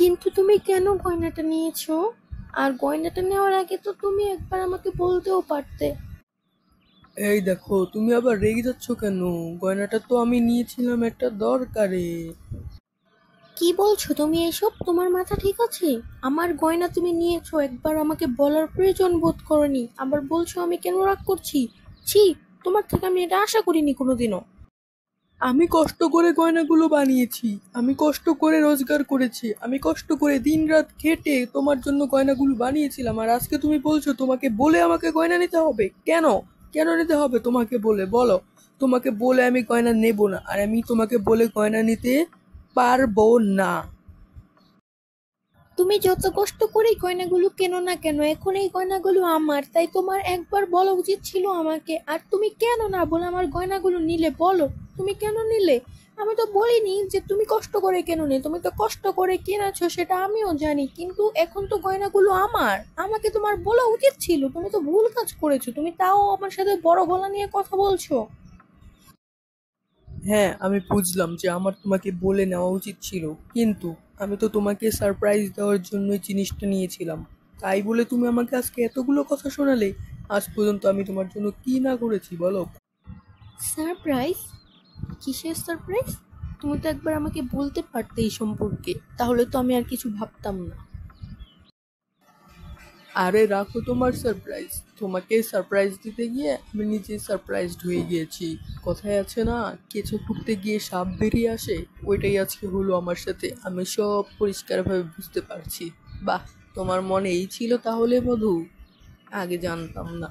কিন্তু তুমি কেন গয়নাটা নিয়েছো? আর গয়নাটা নেওয়ার আগে তো তুমি একবার আমাকে বলতেও পারতে। এই দেখো, তুমি আবার রেগে যাচ্ছ কেন? গয়নাটা তো আমি নিয়েছিলাম একটা দরকারে। কি বলছো তুমি এসব? তোমার মাথা ঠিক আছে? আমার গয়না তুমি নিয়েছো, একবার আমাকে বলার প্রয়োজন বোধ করনি, আবার বলছো আমি কেন রাগ করছি। ছি, তোমার থেকে আমি এটা আশা করিনি কোনোদিনও। আমি কষ্ট করে গয়নাগুলো বানিয়েছি, আমি কষ্ট করে রোজগার করেছি, আমি কষ্ট করে দিনরাত খেটে তোমার জন্য গয়নাগুলো বানিয়েছিলাম, আর আজকে তুমি বলছো তোমাকে বলে আমাকে গয়না নিতে হবে? কেন? কেন নিতে হবে তোমাকে বলে, বলো। তোমাকে বলে আমি গয়না নেব না, আর আমি তোমাকে বলে গয়না নিতে পারবো না। তুমি যত কষ্ট করে গয়নাগুলো কেনো না কেন, এখন এই গয়নাগুলো আমার, তাই তোমার একবার বলা উচিত ছিল আমাকে। আর তুমি কেন না বলে আমার গয়নাগুলো নিলে, বলো তুমি কেন নিলে? আমি তো বলিনি যে তুমি কষ্ট করে কেন নে, তুমি তো কষ্ট করে কিনেছো সেটা আমিও জানি, কিন্তু এখন তো গয়নাগুলো আমার, আমাকে তোমার বলা উচিত ছিল। তুমি তো ভুল কাজ করেছো, তুমি তাও আমার সাথে বড় গলা নিয়ে কথা বলছো। হ্যাঁ, আমি বুঝলাম যে আমার তোমাকে বলে নেওয়া উচিত ছিল, কিন্তু আমি তো তোমাকে সারপ্রাইজ দেওয়ার জন্যই জিনিসটা নিয়েছিলাম। তাই বলে তুমি আমাকে আজকে এতগুলো কথা শোনালে। আজ পর্যন্ত আমি তোমার জন্য কি না করেছি বলো। সারপ্রাইজ? কিসের সারপ্রাইজ? তুমি তো একবার আমাকে বলতে পারতে এই সম্পর্কে, তাহলে তো আমি আর কিছু ভাবতাম না। আরে রাখো তোমার সারপ্রাইজ, তোমাকে সারপ্রাইজ দিতে গিয়ে আমি নিজে সারপ্রাইজড হয়ে গিয়েছি। কথায় আছে না, কেঁচো খুঁড়তে গিয়ে সাপ বেরিয়ে আসে, ওইটাই আজকে হলো আমার সাথে। আমি সব পরিষ্কারভাবে বুঝতে পারছি। বাহ, তোমার মনে এই ছিল তাহলে মধু? আগে জানতাম না।